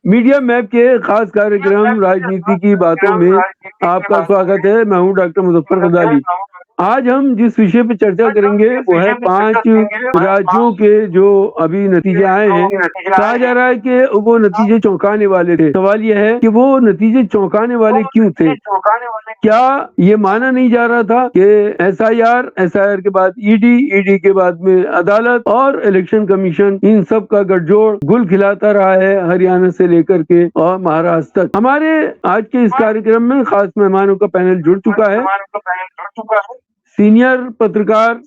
Media map के खास कार्यक्रम राजनीति की बातों में आपका स्वागत है। मैं हूं डॉक्टर मुजफ्फर गजाली। आज हम जिस विषय पर चर्चा करेंगे वो है 5 राज्यों के जो अभी नतीजे आए हैं। कहा जा रहा है कि वो नतीजे चौंकाने वाले थे। सवाल यह है कि वो नतीजे चौंकाने वाले क्यों थे? क्या ये माना नहीं जा रहा था कि एसआईआर के बाद ईडी के बाद में अदालत और इलेक्शन कमीशन इन सब का गठजोड़ गुल खिलाता रहा है, हरियाणा से लेकर के और महाराष्ट्र तक। हमारे आज के इस कार्यक्रम में खास मेहमानों का पैनल जुड़ चुका है। सीनियर पत्रकार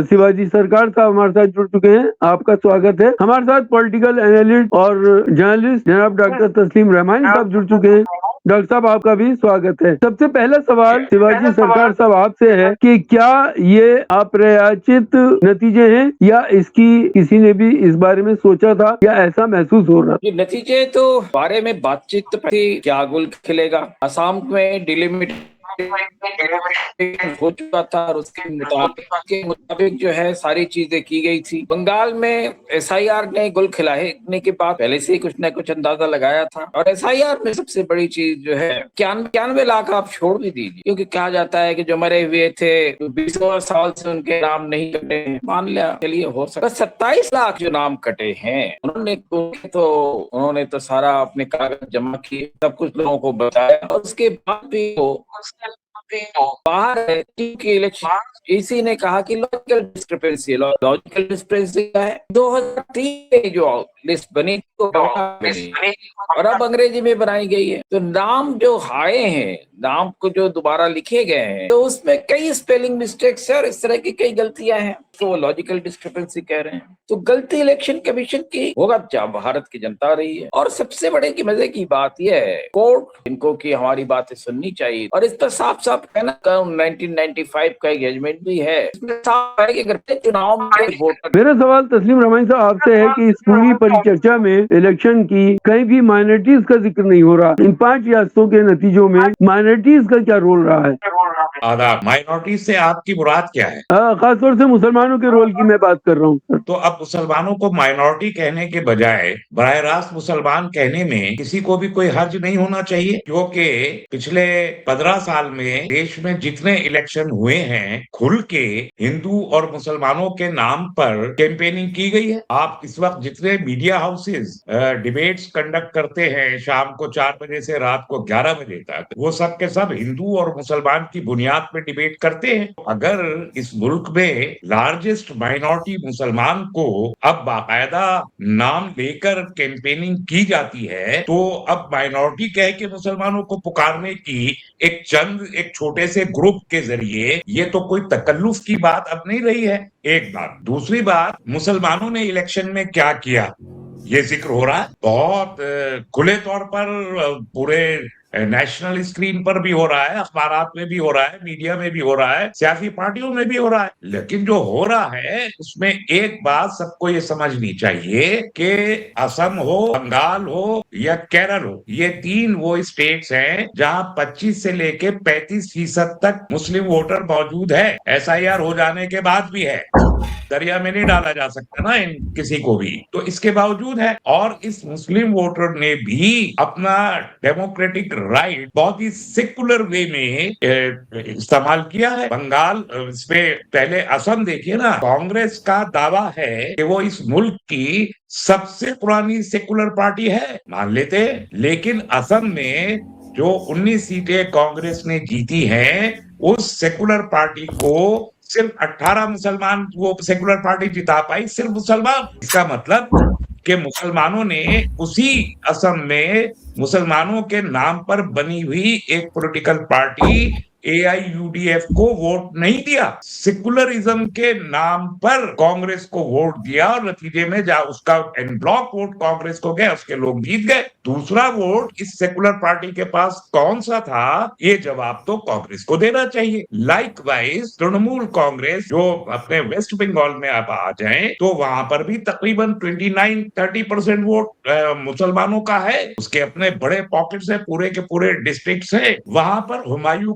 शिवाजी सरकार साहब हमारे साथ जुड़ चुके हैं। आपका स्वागत है। हमारे साथ पॉलिटिकल एनालिस्ट और जर्नलिस्ट जनाब डॉक्टर तस्लीम रहमानी साहब जुड़ चुके हैं। डॉक्टर साहब आपका भी स्वागत है। सबसे पहला सवाल शिवाजी सरकार साहब आपसे है कि क्या ये अप्रत्याशित नतीजे हैं या इसकी किसी ने भी इस बारे में सोचा था या ऐसा महसूस हो रहा? ये नतीजे तो बारे में बातचीत थी, क्या गुल खिलेगा। असम में डिलिमिट हो चुका था और उसके मुताबिक जो है सारी चीजें की गई थी। बंगाल में एसआईआर ने गुल खिलाने के बाद पहले से ही कुछ न कुछ अंदाजा लगाया था। और एसआईआर में सबसे बड़ी चीज जो है 91 लाख आप छोड़ भी दीजिए, क्योंकि कहा जाता है कि जो मरे हुए थे 20 साल से उनके नाम नहीं कटे, मान लिया चलिए हो सकता। 27 लाख जो नाम कटे हैं उन्होंने तो सारा अपने कागज जमा किए, सब कुछ लोगों को बताया और उसके बाद भी बाहर है कि इलेक्शन इसी ने कहा कि लॉजिकल डिस्क्रिपेंसी क्या है। 2003 में जो लिस्ट बनी तो और अब अंग्रेजी में बनाई गई है। तो नाम जो आए हैं, नाम को जो दोबारा लिखे गए हैं, तो उसमें कई स्पेलिंग मिस्टेक्स है और इस तरह की कई गलतियां हैं, तो लॉजिकल डिस्क्रिपेंसी कह रहे हैं। तो गलती इलेक्शन कमीशन की होगा, भारत की जनता रही है। और सबसे बड़े की मजे की बात यह है, कोर्ट इनको की हमारी बातें सुननी चाहिए और इस पर साफ साफ कहना 1995 का एक जजमेंट भी है, इसमें साफ है कि अगर चुनाव में वोटर। मेरा सवाल तस्लीम रहमानी साहब आपसे है कि इस पूरी परिचर्चा में इलेक्शन की कहीं भी माइनॉरिटीज का जिक्र नहीं हो रहा। इन 5 रियासतों के नतीजों में माइनॉरिटीज का क्या रोल रहा है? आदाब। माइनॉरिटी से आपकी मुराद क्या है? खासतौर से मुसलमानों के रोल की मैं बात कर रहा हूँ। तो अब मुसलमानों को माइनॉरिटी कहने के बजाय बराह रास्त मुसलमान कहने में किसी को भी कोई हर्ज नहीं होना चाहिए, क्योंकि पिछले 15 साल में देश में जितने इलेक्शन हुए हैं खुल के हिंदू और मुसलमानों के नाम पर कैंपेनिंग की गई है। आप इस वक्त जितने मीडिया हाउसेज डिबेट्स कंडक्ट करते हैं शाम को 4 बजे से रात को 11 बजे तक, वो सब के सब हिंदू और मुसलमान की बुनियाद पे डिबेट करते हैं। अगर इस मुल्क में लार्जेस्ट माइनॉरिटी मुसलमान को अब बाकायदा नाम लेकर कैंपेनिंग की जाती है, तो अब माइनॉरिटी कह के मुसलमानों को पुकारने की एक छोटे से ग्रुप के जरिए ये तो कोई तकल्लुफ की बात अब नहीं रही है। एक बात। दूसरी बात, मुसलमानों ने इलेक्शन में क्या किया ये जिक्र हो रहा है बहुत खुले तौर पर, पूरे नेशनल स्क्रीन पर भी हो रहा है, अखबारात में भी हो रहा है, मीडिया में भी हो रहा है, सियासी पार्टियों में भी हो रहा है। लेकिन जो हो रहा है उसमें एक बात सबको ये समझनी चाहिए कि असम हो, बंगाल हो या केरल हो, ये 3 वो स्टेट्स हैं जहां 25 से लेके 35% तक मुस्लिम वोटर मौजूद है। एसआईआर हो जाने के बाद भी है, दरिया में नहीं डाला जा सकता ना इन किसी को भी, तो इसके बावजूद है। और इस मुस्लिम वोटर ने भी अपना डेमोक्रेटिक राइट बहुत ही सेकुलर वे में इस्तेमाल किया है। बंगाल इसमें पहले असम देखिए ना, कांग्रेस का दावा है कि वो इस मुल्क की सबसे पुरानी सेकुलर पार्टी है, मान लेते, लेकिन असम में जो 19 सीटें कांग्रेस ने जीती हैं उस सेकुलर पार्टी को सिर्फ 18 मुसलमान वो सेकुलर पार्टी जिता पाई, सिर्फ मुसलमान। इसका मतलब कि मुसलमानों ने उसी असम में मुसलमानों के नाम पर बनी हुई एक पॉलिटिकल पार्टी AIUDF को वोट नहीं दिया, सेकुलरिज्म के नाम पर कांग्रेस को वोट दिया और नतीजे में उसका एन ब्लॉक वोट कांग्रेस को गया, उसके लोग जीत गए। दूसरा वोट इस सेकुलर पार्टी के पास कौन सा था, ये जवाब तो कांग्रेस को देना चाहिए। लाइकवाइज तृणमूल कांग्रेस जो अपने वेस्ट बंगाल में आप आ जाएं तो वहां पर भी तकरीबन 29-30% वोट मुसलमानों का है, उसके अपने बड़े पॉकेट्स है, पूरे के पूरे डिस्ट्रिक्ट्स है। वहां पर हुमायूं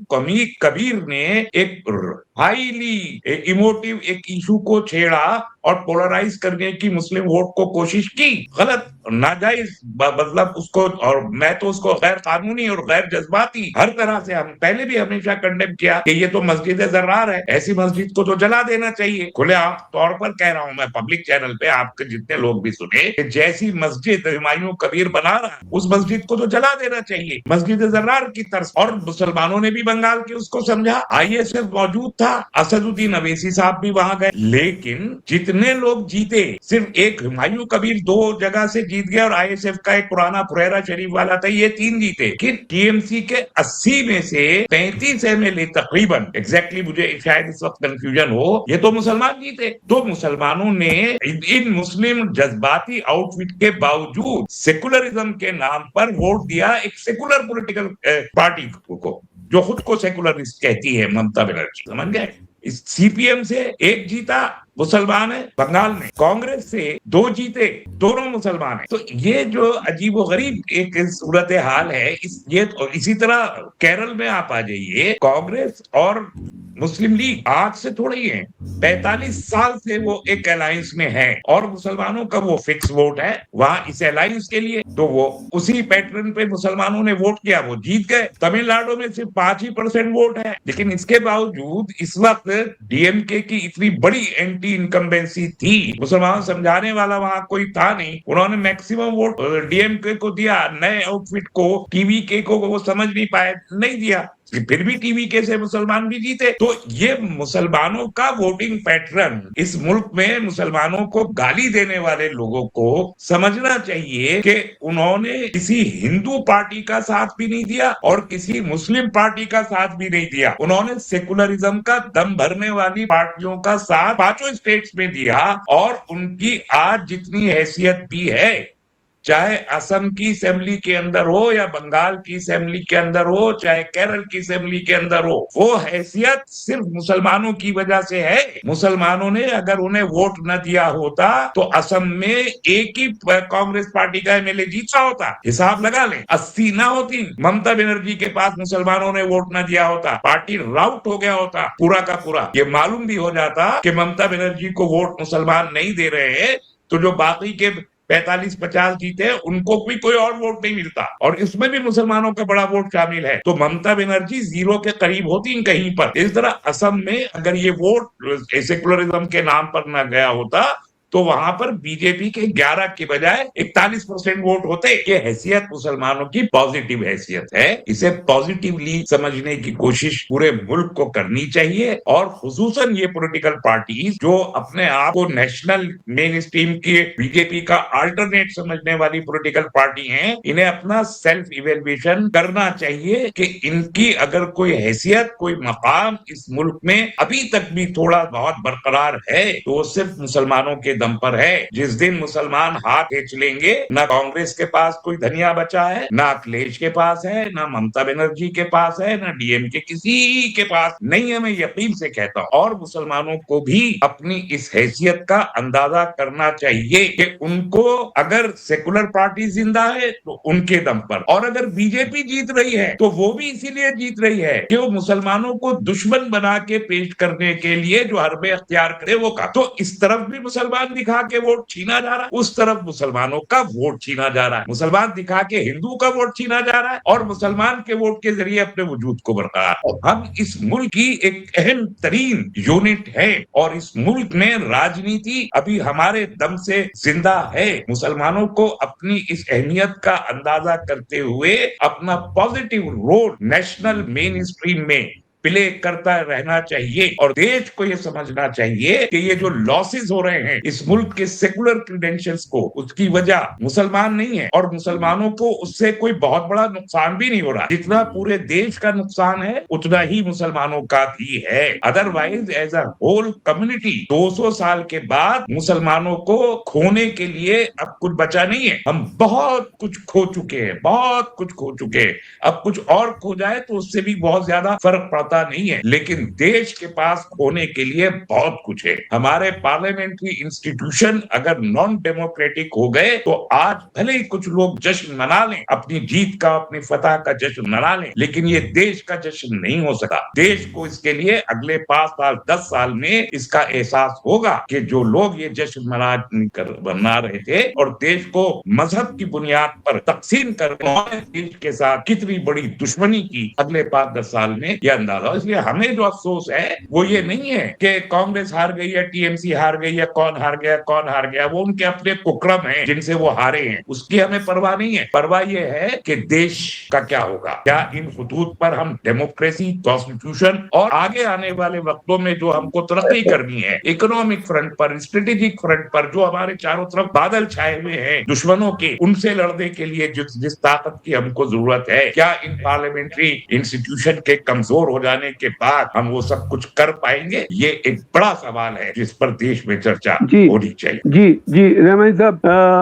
कबीर ने एक हाईली इमोटिव एक इशू को छेड़ा और पोलराइज करने की मुस्लिम वोट को कोशिश की, गलत, नाजायज, मतलब उसको, और मैं तो उसको गैर कानूनी और गैर जज्बाती हर तरह से, हम पहले भी हमेशा कंडेम किया कि ये तो मस्जिद जर्रार है, ऐसी मस्जिद को तो जला देना चाहिए। खुलेआम तौर पर कह रहा हूं मैं पब्लिक चैनल पे, आपके जितने लोग भी सुने, कि जैसी मस्जिद हुमायूं कबीर बना रहा है उस मस्जिद को तो जला देना चाहिए, मस्जिद जर्रार की तरफ। और मुसलमानों ने भी बंगाल के उसको समझा, ISF मौजूद था, असदुद्दीन अवैसी साहब भी वहां गए, लेकिन जितने लोग जीते, सिर्फ एक हुमायूं कबीर 2 जगह से जीत गया और ISF का एक पुराना फुरैरा शरीफ वाला था, ये 3 जीते। कि TMC के 80 में से 33 MLA तकरीबन, एग्जैक्टली मुझे शायद इस वक्त कंफ्यूजन हो, ये तो मुसलमान जीते। तो मुसलमानों ने इन मुस्लिम जज्बाती आउटफिट के बावजूद सेकुलरिज्म के नाम पर वोट दिया एक सेकुलर पॉलिटिकल पार्टी को, जो खुद को सेकुलरिस्ट कहती है, ममता बनर्जी, समझ गए। इस CPM से 1 जीता, मुसलमान है बंगाल में, कांग्रेस से 2 जीते, दोनों मुसलमान है। तो ये जो अजीबोगरीब एक सूरत हाल है, इसी तरह केरल में आप आ जाइए, कांग्रेस और मुस्लिम लीग आज से थोड़ा ही है, 45 साल से वो एक अलायंस में है और मुसलमानों का वो फिक्स वोट है वहां इस अलायंस के लिए। तो वो उसी पैटर्न पे मुसलमानों ने वोट किया, वो जीत गए। तमिलनाडु में सिर्फ 5% वोट है, लेकिन इसके बावजूद इस वक्त DMK की इतनी बड़ी एंटी इनकम्बेंसी थी, मुसलमान समझाने वाला वहां कोई था नहीं, उन्होंने मैक्सिमम वोट DMK को दिया, नए आउटफिट को, TVK को वो समझ नहीं पाए, नहीं दिया, फिर भी TVK से मुसलमान भी जीते। तो ये मुसलमानों का वोटिंग पैटर्न, इस मुल्क में मुसलमानों को गाली देने वाले लोगों को समझना चाहिए कि उन्होंने किसी हिंदू पार्टी का साथ भी नहीं दिया और किसी मुस्लिम पार्टी का साथ भी नहीं दिया, उन्होंने सेकुलरिज्म का दम भरने वाली पार्टियों का साथ 5 स्टेट्स में दिया। और उनकी आज जितनी हैसियत भी है, चाहे असम की असेंबली के अंदर हो या बंगाल की असेंबली के अंदर हो, चाहे केरल की असेंबली के अंदर हो, वो हैसियत सिर्फ मुसलमानों की वजह से है। मुसलमानों ने अगर उन्हें वोट न दिया होता तो असम में एक ही कांग्रेस पार्टी का MLA जीता होता, हिसाब लगा लें, 80 ना होती। ममता बनर्जी के पास मुसलमानों ने वोट न दिया होता, पार्टी राउट हो गया होता पूरा का पूरा। ये मालूम भी हो जाता कि ममता बनर्जी को वोट मुसलमान नहीं दे रहे हैं, तो जो बाकी के 45-50 जीते उनको भी कोई और वोट नहीं मिलता, और इसमें भी मुसलमानों का बड़ा वोट शामिल है। तो ममता बनर्जी 0 के करीब होती कहीं पर। इस तरह असम में अगर ये वोट सेकुलरिज्म के नाम पर न गया होता तो वहां पर बीजेपी के 11 के बजाय 41% वोट होते। ये हैसियत मुसलमानों की पॉजिटिव हैसियत है, इसे पॉजिटिवली समझने की कोशिश पूरे मुल्क को करनी चाहिए। और खुसूसन ये पॉलिटिकल पार्टीज जो अपने आप को नेशनल मेन स्ट्रीम के बीजेपी का अल्टरनेट समझने वाली पॉलिटिकल पार्टी हैं, इन्हें अपना सेल्फ इवेल्युएशन करना चाहिए कि इनकी अगर कोई हैसियत, कोई मकाम इस मुल्क में अभी तक भी थोड़ा बहुत बरकरार है तो वो सिर्फ मुसलमानों के दम पर है। जिस दिन मुसलमान हाथ खींच लेंगे, ना कांग्रेस के पास कोई धनिया बचा है, ना अखिलेश के पास है, ना ममता बनर्जी के पास है, ना DMK किसी के पास नहीं है, मैं यकीन से कहता हूं। और मुसलमानों को भी अपनी इस हैसियत का अंदाजा करना चाहिए कि उनको अगर सेकुलर पार्टी जिंदा है तो उनके दम पर, और अगर बीजेपी जीत रही है तो वो भी इसीलिए जीत रही है कि वो मुसलमानों को दुश्मन बना के पेश करने के लिए जो हरबे अख्तियार करे वो का। तो इस तरफ भी मुसलमान दिखा के वोट छीना जा रहा है, उस तरफ मुसलमानों का वोट छीना जा रहा है। मुसलमान दिखा के हिंदू का वोट छीना जा रहा है और मुसलमान के वोट के जरिए अपने वजूद को बरकरार। हम इस मुल्क की एक अहम तरीन यूनिट है और इस मुल्क में राजनीति अभी हमारे दम से जिंदा है। मुसलमानों को अपनी इस अहमियत का अंदाजा करते हुए अपना positive role national mainstream में प्ले करता रहना चाहिए और देश को यह समझना चाहिए कि ये जो लॉसेस हो रहे हैं इस मुल्क के सेकुलर क्रीडेंशियल्स को, उसकी वजह मुसलमान नहीं है और मुसलमानों को उससे कोई बहुत बड़ा नुकसान भी नहीं हो रहा। जितना पूरे देश का नुकसान है उतना ही मुसलमानों का भी है। Otherwise as a whole community 200 साल के बाद मुसलमानों को खोने के लिए अब कुछ बचा नहीं है। हम बहुत कुछ खो चुके हैं, बहुत कुछ खो चुके हैं। अब कुछ और खो जाए तो उससे भी बहुत ज्यादा फर्क पड़ता पता नहीं है, लेकिन देश के पास खोने के लिए बहुत कुछ है। हमारे पार्लियामेंट्री इंस्टीट्यूशन अगर नॉन डेमोक्रेटिक हो गए तो आज भले ही कुछ लोग जश्न मना लें, अपनी जीत का, अपनी फतह का जश्न मना लें, लेकिन ये देश का जश्न नहीं हो सका। देश को इसके लिए अगले 5 साल 10 साल में इसका एहसास होगा कि जो लोग ये जश्न मना रहे थे और देश को मजहब की बुनियाद पर तकसीम कर देश के साथ कितनी बड़ी दुश्मनी की, अगले 5-10 साल में यह अंदाजा। इसलिए हमें जो अफसोस है वो ये नहीं है कि कांग्रेस हार गई है, टीएमसी हार गई है, कौन हार गया, वो उनके अपने कुक्रम है जिनसे वो हारे हैं, उसकी हमें परवाह नहीं है। परवाह ये है कि देश का क्या होगा, क्या इन खतूत पर हम डेमोक्रेसी, कॉन्स्टिट्यूशन और आगे आने वाले वक्तों में जो हमको तरक्की करनी है, इकोनॉमिक फ्रंट पर, स्ट्रेटेजिक फ्रंट पर, जो हमारे चारों तरफ बादल छाए हुए हैं दुश्मनों के, उनसे लड़ने के लिए जिस ताकत की हमको जरूरत है, क्या इन पार्लियामेंट्री इंस्टीट्यूशन के कमजोर हो जाने के बाद हम वो सब कुछ कर पाएंगे? ये एक बड़ा सवाल है जिस पर देश में चर्चा होनी चाहिए। जी रहमान साहब,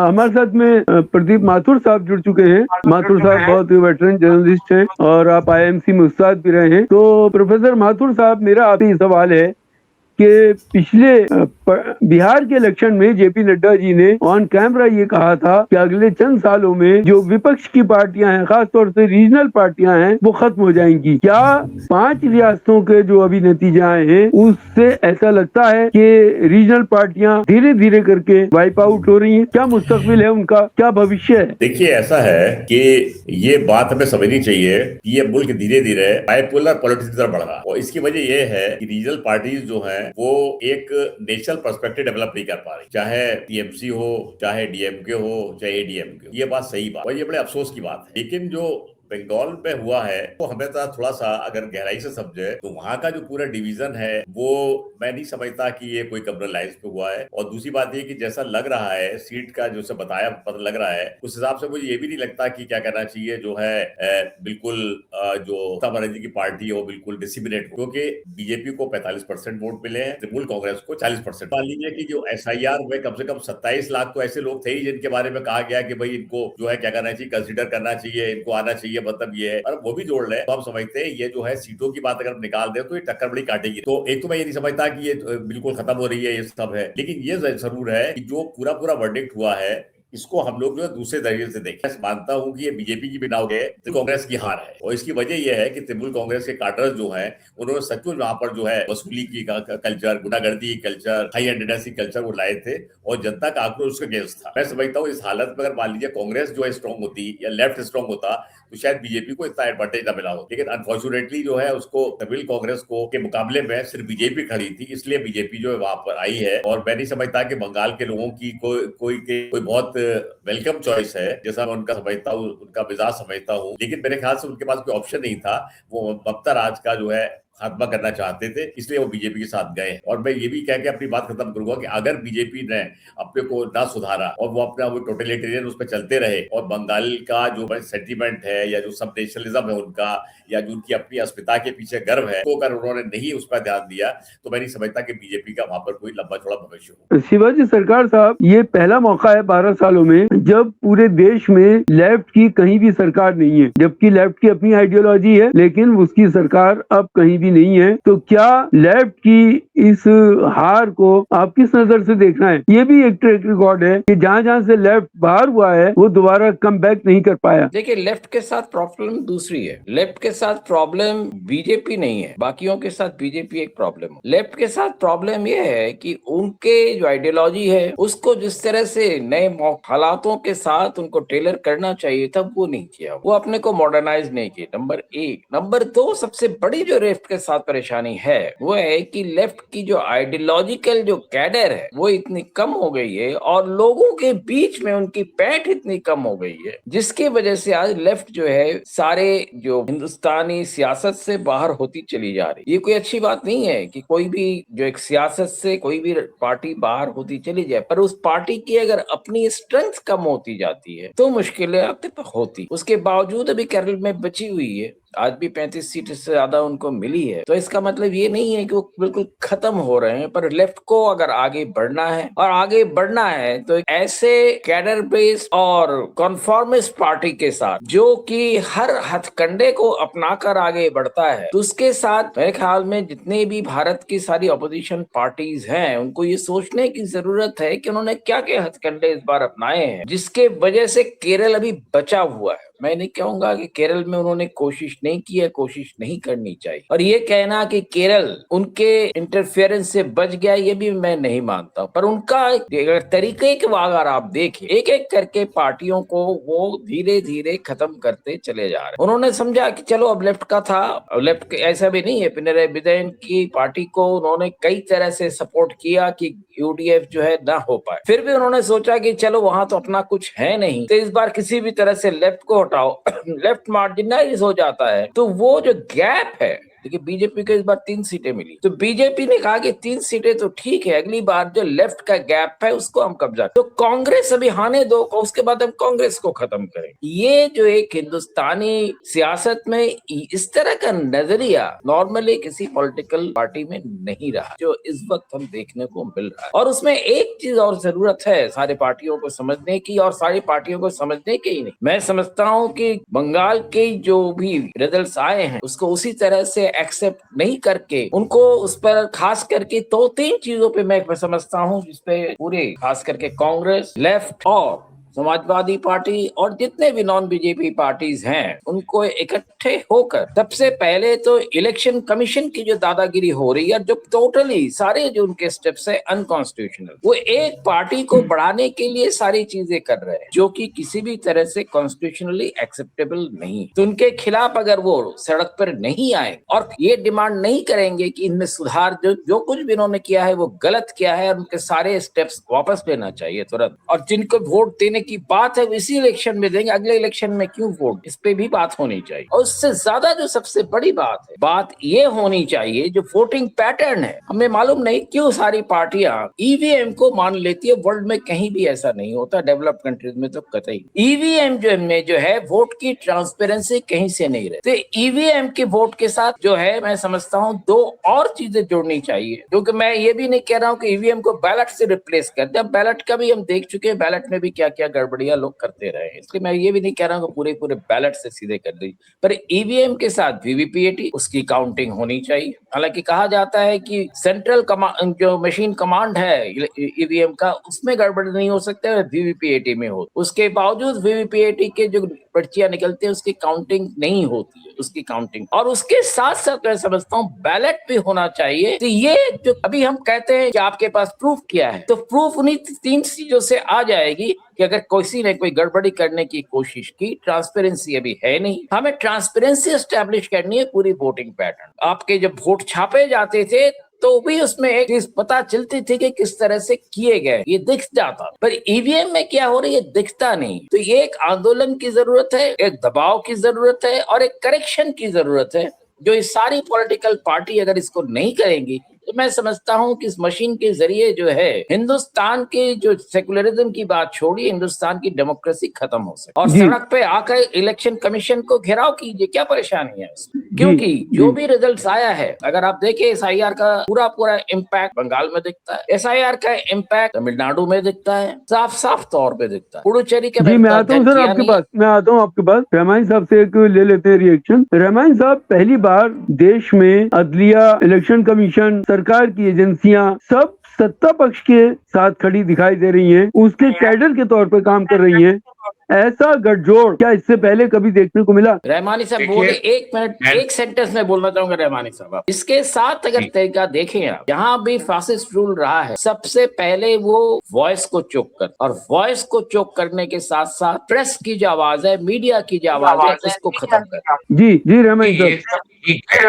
हमारे साथ में प्रदीप माथुर साहब जुड़ चुके हैं। माथुर साहब बहुत वेटरन जर्नलिस्ट हैं और आप आईएमसी में उस्ताद भी रहे हैं। तो प्रोफेसर माथुर साहब, मेरा आपसे सवाल है कि पिछले बिहार के इलेक्शन में जेपी नड्डा जी ने ऑन कैमरा ये कहा था कि अगले चंद सालों में जो विपक्ष की पार्टियां हैं, खासतौर से रीजनल पार्टियां हैं, वो खत्म हो जाएंगी। क्या 5 रियासतों के जो अभी नतीजे आए हैं उससे ऐसा लगता है कि रीजनल पार्टियां धीरे धीरे करके वाइप आउट हो रही हैं? क्या मुस्तकबिल है उनका, क्या भविष्य है? देखिए, ऐसा है कि ये बात हमें समझनी चाहिए कि ये मुल्क धीरे धीरे बाइपोलर पॉलिटिक्स की तरफ बढ़ रहा है और इसकी वजह यह है कि रीजनल पार्टीज जो है वो एक नेशनल पर्सपेक्टिव डेवलप नहीं कर पा रही, चाहे टीएमसी हो, चाहे डीएमके हो, चाहे एडीएमके हो। ये बात सही बात और ये बड़े अफसोस की बात है। लेकिन जो बंगाल पे हुआ है तो हमें थोड़ा सा अगर गहराई से समझे तो वहां का जो पूरा डिवीजन है वो मैं नहीं समझता कि ये कोई कमरल लाइन्स पे हुआ है। और दूसरी बात ये कि जैसा लग रहा है सीट का जो से बताया पता लग रहा है, उस हिसाब से मुझे ये भी नहीं लगता कि क्या कहना चाहिए जो है बिल्कुल जो ममता बनर्जी की पार्टी है वो बिल्कुल डिसिमिनेट, क्योंकि बीजेपी को 45% वोट मिले हैं, तृणमूल कांग्रेस को 40%। मान लीजिए कि जो एसआईआर में कम से कम 27 लाख तो ऐसे लोग थे ही जिनके बारे में कहा गया कि भाई इनको जो है क्या करना चाहिए, कंसिडर करना चाहिए, इनको आना चाहिए, मतलब ये है। और वो भी जोड़ ले तो हम समझते हैं ये जो है सीटों की बात अगर निकाल दे तो ये टक्कर बड़ी काटेगी। तो एक तो मैं ये नहीं समझता कि ये बिल्कुल खत्म हो रही है, ये सब है, लेकिन ये जरूर है कि जो पूरा वर्डिक्ट हुआ है इसको हम लोग जो है दूसरे तरीके से देखें। मानता हूं कि ये बीजेपी की बिना हो गए तो कांग्रेस की हार है और इसकी वजह यह है कि तृणमूल कांग्रेस के कार्टर्स जो हैं उन्होंने सचमुच वहां पर जो है वसूली की कल्चर, गुंडागर्दी की कल्चर, हाई हैंडेडनेस की कल्चर वो लाए थे और जनता का आक्रोश उसके अगेंस्ट था। मैं समझता हूँ इस हालत में अगर मान लीजिए कांग्रेस जो है स्ट्रांग होती या लेफ्ट स्ट्रांग होता तो शायद बीजेपी को इतना एडवांटेज ना मिला हो, लेकिन अनफॉर्चुनेटली जो है उसको तृणमूल कांग्रेस को के मुकाबले में सिर्फ बीजेपी खड़ी थी, इसलिए बीजेपी जो है वहां पर आई है। और मैं नहीं समझता कि बंगाल के लोगों की कोई बहुत वेलकम चॉइस है जैसा मैं उनका समझता हूँ, उनका मिजाज समझता हूँ, लेकिन मेरे ख्याल से उनके पास कोई ऑप्शन नहीं था। वो ममता राज का जो है खात्मा करना चाहते थे, इसलिए वो बीजेपी के साथ गए। और मैं ये भी कह के अपनी बात खत्म करूंगा कि अगर बीजेपी ने अपने को ना सुधारा और वो अपना वो टोटलिटेरियन उस पर चलते रहे और बंगाल का जो सेंटीमेंट है या जो सब नेशनलिज्म है उनका या जो उनकी अपनी अस्मिता के पीछे गर्व है, तो अगर उन्होंने नहीं उस पर ध्यान दिया तो मैं नहीं समझता कि बीजेपी का वहां पर कोई लंबा चौड़ा भविष्य हो। शिवाजी सरकार साहब, ये पहला मौका है 12 सालों में जब पूरे देश में लेफ्ट की कहीं भी सरकार नहीं है, जबकि लेफ्ट की अपनी आइडियोलॉजी है लेकिन उसकी सरकार अब कहीं भी नहीं है। तो क्या लेफ्ट की इस हार को आप किस नजर से देखना है? ये भी एक ट्रैक रिकॉर्ड है कि जहां से लेफ्ट बाहर हुआ है वो दोबारा कम बैक नहीं कर पाया। देखिए, लेफ्ट के साथ प्रॉब्लम दूसरी है। लेफ्ट के साथ प्रॉब्लम बीजेपी नहीं है, बाकियों के साथ बीजेपी एक प्रॉब्लम है। लेफ्ट के साथ प्रॉब्लम ये है कि उनके जो आइडियोलॉजी है उसको जिस तरह से नए हालातों के साथ उनको टेलर करना चाहिए था वो नहीं किया, वो अपने को मॉडर्नाइज नहीं किया, नंबर 1। नंबर 2, सबसे बड़ी जो लेफ्ट के साथ परेशानी है वो है कि लेफ्ट की जो आइडियोलॉजिकल जो कैडर है वो इतनी कम हो गई है और लोगों के बीच में उनकी पैठ इतनी कम हो गई है, जिसकी वजह से आज लेफ्ट जो है सारे जो हिंदुस्तानी सियासत से बाहर होती चली जा रही। ये कोई अच्छी बात नहीं है कि कोई भी जो एक सियासत से कोई भी पार्टी बाहर होती चली जाए, पर उस पार्टी की अगर अपनी स्ट्रेंथ कम होती जाती है तो मुश्किलें अब तक होती। उसके बावजूद अभी केरल में बची हुई है आज भी 35 सीट से ज्यादा उनको मिली है। तो इसका मतलब ये नहीं है कि वो बिल्कुल खत्म हो रहे हैं, पर लेफ्ट को अगर आगे बढ़ना है और आगे बढ़ना है तो ऐसे कैडर बेस और कॉन्फॉर्मिस्ट पार्टी के साथ जो कि हर हथकंडे को अपनाकर आगे बढ़ता है, तो उसके साथ मेरे ख्याल में जितने भी भारत की सारी ऑपोजिशन पार्टीज हैं उनको ये सोचने की जरूरत है कि उन्होंने क्या क्या हथकंडे इस बार अपनाए हैं जिसके वजह से केरल अभी बचा हुआ है। मैं नहीं कहूंगा कि केरल में उन्होंने कोशिश नहीं की है, कोशिश नहीं करनी चाहिए। और ये कहना कि केरल उनके इंटरफेरेंस से बच गया, ये भी मैं नहीं मानता। पर उनका तरीके के अगर आप देखें, एक एक करके पार्टियों को वो धीरे धीरे खत्म करते चले जा रहे हैं। उन्होंने समझा कि चलो अब लेफ्ट का था, अब लेफ्ट ऐसा भी नहीं है। पिनराई विजयन की पार्टी को उन्होंने कई तरह से सपोर्ट किया कि यूडीएफ जो है ना हो पाए, फिर भी उन्होंने सोचा कि चलो वहां तो अपना कुछ है नहीं, तो इस बार किसी भी तरह से लेफ्ट को हटाओ। लेफ्ट मार्जिनाइज हो जाता है तो वो जो गैप है, देखिए बीजेपी को इस बार 3 सीटें मिली, तो बीजेपी ने कहा कि 3 सीटें तो ठीक है, अगली बार जो लेफ्ट का गैप है उसको हम कब्जा, तो कांग्रेस अभी हाने दो, उसके बाद हम कांग्रेस को खत्म करें। ये जो एक हिंदुस्तानी सियासत में इस तरह का नजरिया नॉर्मली किसी पॉलिटिकल पार्टी में नहीं रहा, जो इस वक्त हम देखने को मिल रहा है। और उसमें एक चीज और जरूरत है सारे पार्टियों को समझने की, और सारी पार्टियों को समझने की ही नहीं, मैं समझता हूं कि बंगाल के जो भी रिजल्ट्स आए हैं उसको उसी तरह से एक्सेप्ट नहीं करके उनको उस पर खास करके 2-3 चीजों पे मैं समझता हूं जिसपे पूरे खास करके कांग्रेस, लेफ्ट और समाजवादी पार्टी और जितने भी नॉन बीजेपी पार्टीज हैं उनको इकट्ठे होकर सबसे पहले तो इलेक्शन कमीशन की जो दादागिरी हो रही है, जो टोटली सारे जो उनके स्टेप्स है अनकॉन्स्टिट्यूशनल, वो एक पार्टी को बढ़ाने के लिए सारी चीजें कर रहे हैं जो कि किसी भी तरह से कॉन्स्टिट्यूशनली एक्सेप्टेबल नहीं। तो उनके खिलाफ अगर वो सड़क पर नहीं आए और ये डिमांड नहीं करेंगे कि इनमें सुधार, जो कुछ भी इन्होंने किया है वो गलत किया है और उनके सारे स्टेप्स वापस लेना चाहिए तुरंत, और जिनको वोट देने की बात है इसी इलेक्शन में देंगे, अगले इलेक्शन में क्यों वोट, इस पे भी बात होनी चाहिए। और उससे ज्यादा जो सबसे बड़ी बात है, बात ये होनी चाहिए जो वोटिंग पैटर्न है, हमें मालूम नहीं क्यों सारी पार्टियां ईवीएम को मान लेती है। वर्ल्ड में कहीं भी ऐसा नहीं होता, डेवलप्ड कंट्रीज में तो कतई ईवीएम जो है वोट की ट्रांसपेरेंसी कहीं से नहीं रहती। तो ईवीएम के वोट के साथ जो है मैं समझता हूँ 2 और चीजें जोड़नी चाहिए, क्योंकि मैं ये भी नहीं कह रहा हूँ कि ईवीएम को बैलेट से रिप्लेस कर दे, बैलेट का भी हम देख चुके हैं, बैलेट में भी क्या क्या गड़बड़ियां लोग करते रहे, इसलिए मैं ये भी नहीं कह रहा हूँ कि पूरे बैलेट से सीधे कर दी, पर ईवीएम के साथ वीवीपीएटी उसकी काउंटिंग होनी चाहिए। हालांकि कहा जाता है कि सेंट्रल जो मशीन कमांड है ईवीएम का उसमें गड़बड़ नहीं हो सकता है, वीवीपीएटी में हो, उसके बावजूद वीवीपीएटी के जो पर्चियां निकलती है उसकी काउंटिंग नहीं होती है, उसकी काउंटिंग, और उसके साथ साथ मैं समझता हूँ बैलेट भी होना चाहिए। तो ये जो अभी हम कहते हैं कि आपके पास प्रूफ क्या है, तो प्रूफ उन्हीं 3 चीजों से आ जाएगी कि अगर किसी ने कोई गड़बड़ी करने की कोशिश की, ट्रांसपेरेंसी अभी है नहीं, हमें ट्रांसपेरेंसी एस्टेब्लिश करनी है पूरी वोटिंग पैटर्न। आपके जब वोट छापे जाते थे तो भी उसमें एक चीज पता चलती थी कि किस तरह से किए गए, ये दिख जाता, पर ईवीएम में क्या हो रहा है ये दिखता नहीं। तो ये एक आंदोलन की जरूरत है, एक दबाव की जरूरत है और एक करेक्शन की जरूरत है, जो ये सारी पॉलिटिकल पार्टी अगर इसको नहीं करेंगी तो मैं समझता हूं कि इस मशीन के जरिए जो है हिंदुस्तान के जो सेकुलरिज्म की बात छोड़िए, हिंदुस्तान की डेमोक्रेसी खत्म हो सकती। और सड़क पे आकर इलेक्शन कमीशन को घेराव कीजिए, क्या परेशानी है उसमें? क्योंकि जो भी रिजल्ट्स आया है, अगर आप देखें एसआईआर का पूरा इम्पैक्ट बंगाल में दिखता है, एसआईआर का इम्पैक्ट तमिलनाडु में दिखता है, साफ तौर पे दिखता है। पुडुचेरी के मैं आता हूँ सर आपके पास, मैं आता हूँ आपके पास। रहमान साहब से एक ले लेते हैं रिएक्शन। रहमान साहब, पहली बार देश में अदलिया, इलेक्शन कमीशन, सरकार की एजेंसियां सब सत्ता पक्ष के साथ खड़ी दिखाई दे रही हैं, उसके कैडर के तौर पर काम कर रही हैं। ऐसा गठजोड़ क्या इससे पहले कभी देखने को मिला? रहमानी साहब बोले, 1 मिनट, 1 सेंटेंस में बोलना चाहूंगा रहमानी साहब। इसके साथ अगर तरीका देखें आप, यहाँ भी फासिस्ट रूल रहा है। सबसे पहले वो वॉइस को चोक कर, और वॉइस को चोक करने के साथ साथ प्रेस की जो आवाज है, मीडिया की जो आवाज है, उसको खत्म कर। जी रहमान साहब, ठीक है,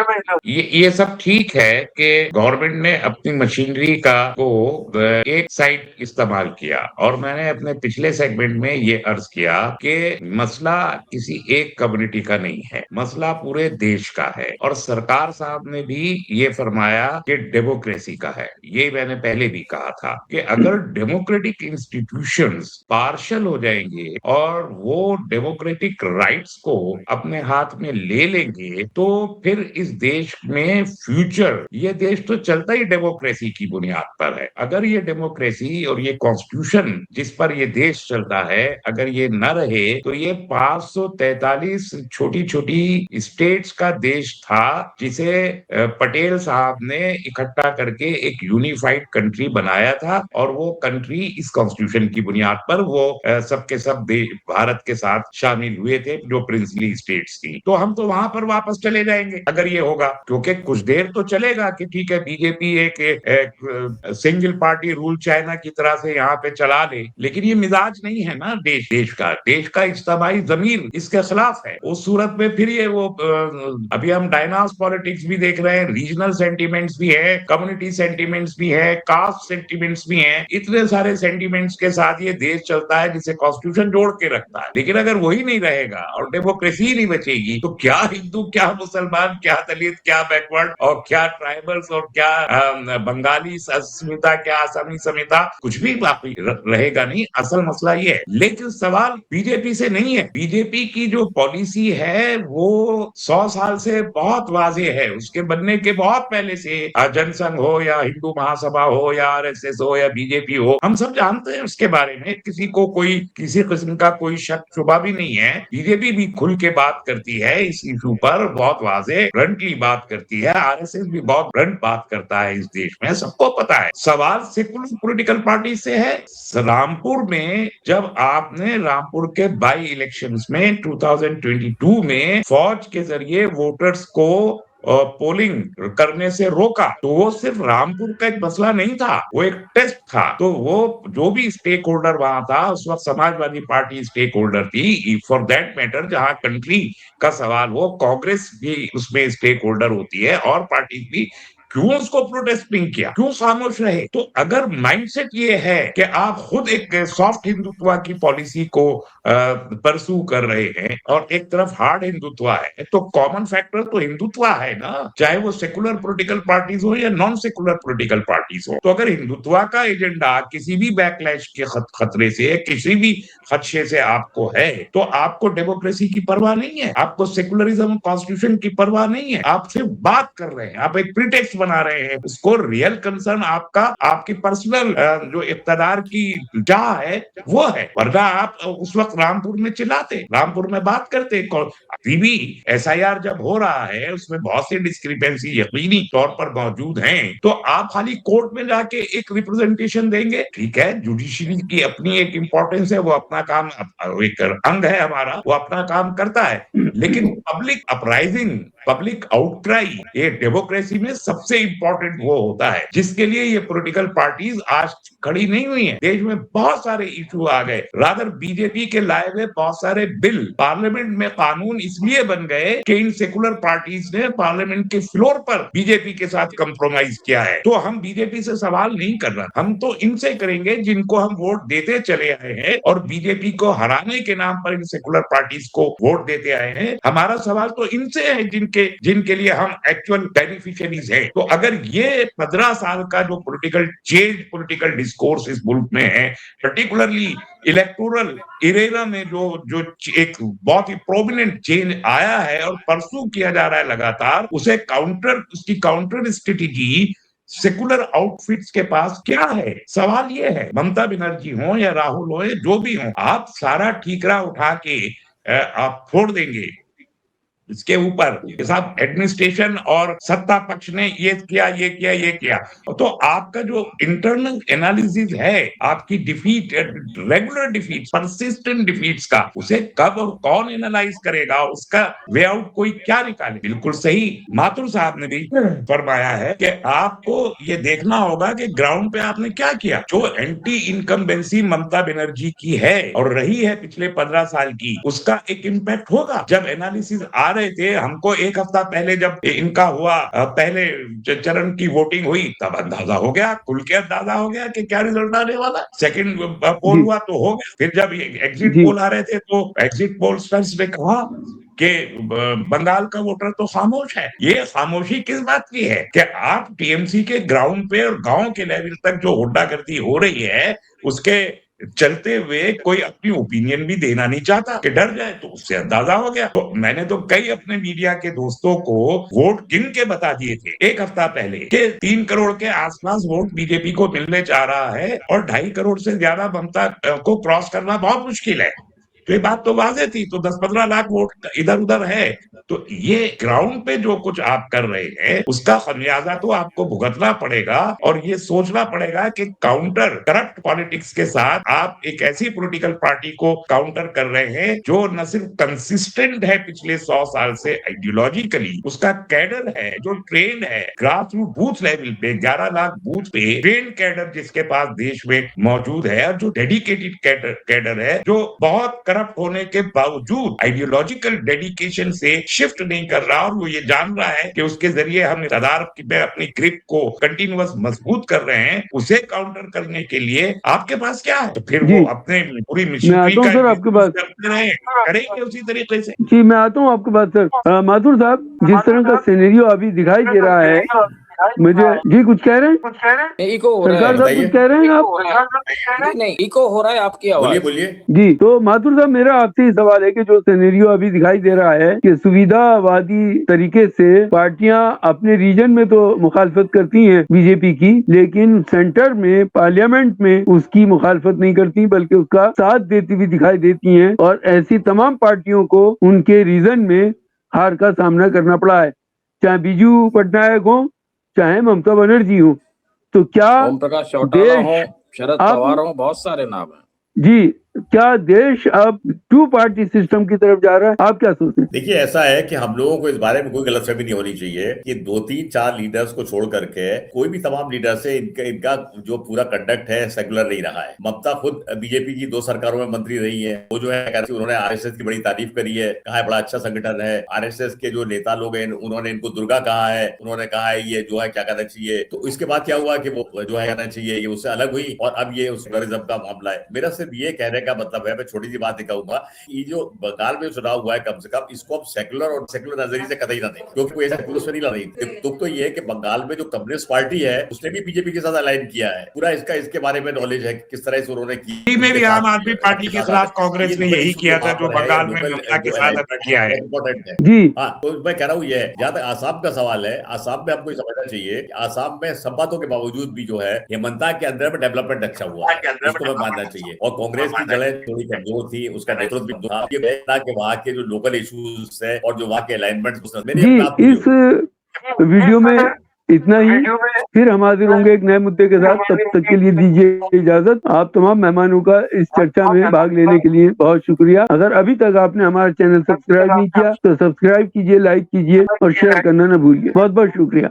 ये सब ठीक है कि गवर्नमेंट ने अपनी मशीनरी का को एक साइड इस्तेमाल किया, और मैंने अपने पिछले सेगमेंट में ये अर्ज किया कि मसला किसी एक कम्युनिटी का नहीं है, मसला पूरे देश का है। और सरकार साहब ने भी ये फरमाया कि डेमोक्रेसी का है। ये मैंने पहले भी कहा था कि अगर डेमोक्रेटिक इंस्टीट्यूशंस पार्शल हो जाएंगे और वो डेमोक्रेटिक राइट्स को अपने हाथ में ले लेंगे, तो फिर इस देश में फ्यूचर, ये देश तो चलता ही डेमोक्रेसी की बुनियाद पर है। अगर ये डेमोक्रेसी और ये कॉन्स्टिट्यूशन जिस पर ये देश चलता है, अगर ये न रहे, तो ये 543 छोटी छोटी स्टेट्स का देश था, जिसे पटेल साहब ने इकट्ठा करके एक यूनिफाइड कंट्री बनाया था। और वो कंट्री इस कॉन्स्टिट्यूशन की बुनियाद पर वो सबके सब भारत के साथ शामिल हुए थे, जो प्रिंसली स्टेट्स थी। तो हम तो वहां पर वापस चले जाएंगे अगर ये होगा, क्योंकि कुछ देर तो चलेगा कि ठीक है बीजेपी एक सिंगल पार्टी रूल चाइना की तरह से यहाँ पे चला ले, लेकिन ये मिजाज नहीं है ना देश का इज्तिमाई ज़मीर इसके खिलाफ है। उस सूरत में फिर ये वो अभी हम डायनास पॉलिटिक्स भी देख रहे हैं, रीजनल सेंटिमेंट्स भी है, कम्युनिटी सेंटिमेंट्स भी है, कास्ट सेंटिमेंट्स भी है, इतने सारे सेंटिमेंट्स के साथ ये देश चलता है जिसे कॉन्स्टिट्यूशन जोड़ के रखता है। लेकिन अगर वही नहीं रहेगा और डेमोक्रेसी ही नहीं बचेगी, तो क्या हिंदू, क्या मुसलमान, क्या दलित, क्या बैकवर्ड, और क्या ट्राइबल्स, और क्या बंगाली अस्मिता, क्या असमी अस्मिता, कुछ भी बाकी रहेगा नहीं। असल मसला ये है। लेकिन सवाल बीजेपी से नहीं है। बीजेपी की जो पॉलिसी है वो 100 साल से बहुत वाज़ेह है, उसके बनने के बहुत पहले से, जनसंघ हो या हिंदू महासभा हो या आरएसएस हो या बीजेपी हो, हम सब जानते हैं उसके बारे में, किसी को कोई किसी किस्म का कोई शक शुबा भी नहीं है। बीजेपी भी खुल के बात करती है इस इशू पर, बहुत वाज़ेह ब्लंटली बात करती है। आरएसएस भी बहुत ब्लंट बात करता है इस देश में, सबको पता है। सवाल सेकुलर पॉलिटिकल पार्टी से है। रामपुर में जब आपने रामपुर के बाई इलेक्शंस में 2022 में फौज के जरिए वोटर्स को पोलिंग करने से रोका, तो वो सिर्फ रामपुर का एक मसला नहीं था, वो एक टेस्ट था। तो वो जो भी स्टेक होल्डर वहां था, उस वक्त समाजवादी पार्टी स्टेक होल्डर थी, फॉर दैट मैटर जहां कंट्री का सवाल हो, कांग्रेस भी उसमें स्टेक होल्डर होती है और पार्टी भी। क्यों उसको प्रोटेस्ट नहीं किया, क्यों खामोश रहे? तो अगर माइंडसेट ये है कि आप खुद एक सॉफ्ट हिंदुत्व की पॉलिसी को परसू कर रहे हैं और एक तरफ हार्ड हिंदुत्व है, तो कॉमन फैक्टर तो हिंदुत्व है ना, चाहे वो सेकुलर पॉलिटिकल पार्टीज हो या नॉन सेकुलर पॉलिटिकल पार्टीज हो। तो अगर हिंदुत्व का एजेंडा किसी भी बैकलैश के खतरे से, किसी भी खदशे से आपको है, तो आपको डेमोक्रेसी की परवाह नहीं है, आपको सेकुलरिज्म कॉन्स्टिट्यूशन की परवाह नहीं है। आप सिर्फ बात कर रहे हैं, आप एक प्रिटेक्स्ट बना रहे हैं। उसको रियल कंसर्न आपका, आपकी पर्सनल जो इक्तदार की चाह है वो है। वरना आप उस वक्त रामपुर में चिल्लाते, रामपुर में बात करते। अभी भी एसआईआर जब हो रहा है उसमें बहुत सी डिस्क्रिपेंसी यकीनी तौर पर मौजूद हैं, तो आप खाली कोर्ट में जाके एक रिप्रेजेंटेशन देंगे, ठीक है, जुडिशरी की अपनी एक इंपॉर्टेंस है, वो अपना काम, एक अंग है हमारा, वो अपना काम करता है। लेकिन पब्लिक अपराइजिंग, पब्लिक आउटक्राई, ये डेमोक्रेसी में सबसे इंपॉर्टेंट वो होता है, जिसके लिए ये पॉलिटिकल पार्टीज आज खड़ी नहीं हुई हैं। देश में बहुत सारे इशू आ गए, रादर बीजेपी के लाए हुए बहुत सारे बिल पार्लियामेंट में कानून इसलिए बन गए कि इन सेकुलर पार्टीज ने पार्लियामेंट के फ्लोर पर बीजेपी के साथ कंप्रोमाइज किया है। तो हम बीजेपी से सवाल नहीं कर रहे, हम तो इनसे करेंगे जिनको हम वोट देते चले आए हैं और बीजेपी को हराने के नाम पर इन सेकुलर पार्टीज को वोट देते आए हैं। हमारा सवाल तो इनसे है जिनके लिए हम एक्चुअल बेनिफिशियरीज हैं। तो अगर ये 15 साल का जो पॉलिटिकल चेंज, पॉलिटिकल डिस्कोर्स इस मुल्क में है, पर्टिकुलरली इलेक्टोरल इरेरा में जो एक बहुत ही प्रोमिनेंट चेंज आया है और परसू किया जा रहा है लगातार, उसकी काउंटर स्ट्रेटेजी सेकुलर आउटफिट्स के पास क्या है? सवाल ये है, ममता बनर्जी हो या राहुल हो या जो भी हो, आप सारा ठीकरा उठा के आप फोड़ देंगे इसके ऊपर, साहब एडमिनिस्ट्रेशन और सत्ता पक्ष ने ये किया, तो आपका जो इंटरनल एनालिसिस है, आपकी defeat, regular defeat, persistent defeats का, उसे कब और कौन एनालाइज करेगा? उसका वे आउट कोई क्या निकाले? बिल्कुल सही माथुर साहब ने भी फरमाया है कि आपको ये देखना होगा कि ग्राउंड पे आपने क्या किया। जो एंटी इनकम्बेंसी ममता बनर्जी की है और रही है पिछले 15 साल की, उसका एक इम्पैक्ट होगा। जब एनालिसिस आ रहे थे, हमको एक हफ्ता पहले जब इनका हुआ पहले चरण की वोटिंग हुई, तब अंदाजा हो गया, खुल के अंदाजा हो गया कि क्या रिजल्ट आने वाला। सेकंड पोल जी हुआ तो हो गया। फिर जब एग्जिट जी पोल आ रहे थे तो एग्जिट पोलस्टर्स ने कहा कि बंगाल का वोटर तो खामोश है। ये खामोशी किस बात की है कि आप टीएमसी के ग्राउंड पे और गांव के लेवल तक जो गुंडागर्दी हो रही है, उसके चलते हुए कोई अपनी ओपिनियन भी देना नहीं चाहता कि डर जाए, तो उससे अंदाजा हो गया। तो मैंने तो कई अपने मीडिया के दोस्तों को वोट गिन के बता दिए थे एक हफ्ता पहले कि 3 करोड़ के आसपास वोट बीजेपी को मिलने जा रहा है और 2.5 करोड़ से ज्यादा ममता को क्रॉस करना बहुत मुश्किल है। तो ये बात तो वाज़ेह थी। तो 10-15 लाख वोट इधर उधर है। तो ये ग्राउंड पे जो कुछ आप कर रहे हैं, उसका खमियाजा तो आपको भुगतना पड़ेगा और ये सोचना पड़ेगा कि काउंटर करप्ट पॉलिटिक्स के साथ आप एक ऐसी पॉलिटिकल पार्टी को काउंटर कर रहे हैं जो न सिर्फ कंसिस्टेंट है पिछले 100 साल से आइडियोलॉजिकली, उसका कैडर है जो ट्रेन है ग्रास रूट बूथ लेवल पे, 11 लाख बूथ पे ट्रेन कैडर जिसके पास देश में मौजूद है और जो डेडिकेटेड कैडर है, जो बहुत करप्ट होने के बावजूद आइडियोलॉजिकल डेडिकेशन से शिफ्ट नहीं कर रहा और वो ये जान रहा है कि उसके जरिए हम इक़्तिदार में अपनी ग्रिप को कंटिन्यूअस मजबूत कर रहे हैं, उसे काउंटर करने के लिए आपके पास क्या है? तो फिर जी वो अपने पूरी मैं मिशनरी आता हूँ का सर आपके पास। करते रहे, करेंगे उसी तरीके से। जी मैं आता हूँ आपके पास सर। माथुर साहब, जिस तरह का सिनेरियो अभी दिखाई दे रहा है मुझे, जी कुछ कह रहे हैं इको हो रहा सरकार है। साहब, कुछ कह रहे हैं आप? नहीं, इको हो रहा है आपकी आवाज। बोलिए बोलिए। जी तो माथुर साहब, मेरा आपसे ये सवाल है कि जो सिनेरियो अभी दिखाई दे रहा है कि सुविधावादी तरीके से पार्टियां अपने रीजन में तो मुखालफत करती हैं बीजेपी की, लेकिन सेंटर में पार्लियामेंट में उसकी मुखालफत नहीं करती बल्कि उसका साथ देती हुई दिखाई देती हैं, और ऐसी तमाम पार्टियों को उनके रीजन में हार का सामना करना पड़ा है, चाहे बीजू पटनायक हो चाहे ममता बनर्जी हो। तो क्या ओम प्रकाश चौटाला हो, देश शरद अब पवार हो, बहुत सारे नाम हैं। जी क्या देश अब 2 पार्टी सिस्टम की तरफ जा रहा है? आप क्या सोचते हैं? देखिए ऐसा है कि हम लोगों को इस बारे में कोई गलतफहमी नहीं होनी चाहिए कि 2-3-4 लीडर्स को छोड़ करके कोई भी तमाम लीडर से इनका जो पूरा कंडक्ट है सेकुलर नहीं रहा है। ममता खुद बीजेपी की 2 सरकारों में मंत्री रही है। वो जो है उन्होंने आरएसएस की बड़ी तारीफ करी है, कहा है बड़ा अच्छा संगठन है। आरएसएस के जो नेता लोग हैं उन्होंने इनको दुर्गा कहा है, उन्होंने कहा है ये जो है क्या करना चाहिए। तो इसके बाद क्या हुआ कि वो जो है करना चाहिए, ये उससे अलग हुई और अब ये सेकुलरिज्म का मामला है। मेरा सिर्फ ये कहने का मतलब है, मैं छोटी सी बात कहूंगा, ये जो बंगाल में चुनाव हुआ है कम से कम इसको अब सेकुलर और सेकुलर नजरिए से कतई ना दें, क्योंकि कोई ऐसा सेकुलर नहीं ला रही। दुख तो ये है कि बंगाल में जो कम्युनिस्ट पार्टी है उसने भी बीजेपी के साथ अलाइन किया है। पूरा इसके बारे में नॉलेज है किस तरह से उन्होंने की। में भी आम आदमी पार्टी के खिलाफ कांग्रेस ने यही किया था जो बंगाल में ममता के साथ किया है। इम्पोर्टेंट है जी हाँ। तो मैं कह रहा हूँ ये है, जहां तक आसाम का सवाल है, आसाम में आपको समझना चाहिए कि आसाम में सब बातों के बावजूद भी जो है हेमंता के अंदर में डेवलपमेंट अच्छा हुआ है, इसको मैं मानना चाहिए। और कांग्रेस की जड़ें थोड़ी कमजोर थी, उसका नेतृत्व भी था। ये कि वहाँ के जो लोकल इश्यूज है और जो वहाँ के अलाइनमेंट जी इस वीडियो में इतना ही, फिर हम हाजिर होंगे एक नए मुद्दे के साथ। तब तक के लिए दीजिए इजाजत। आप तमाम मेहमानों का इस चर्चा में भाग लेने के लिए बहुत शुक्रिया। अगर अभी तक आपने हमारा चैनल सब्सक्राइब नहीं किया तो सब्सक्राइब कीजिए, लाइक कीजिए और शेयर करना न भूलिए। बहुत बहुत शुक्रिया।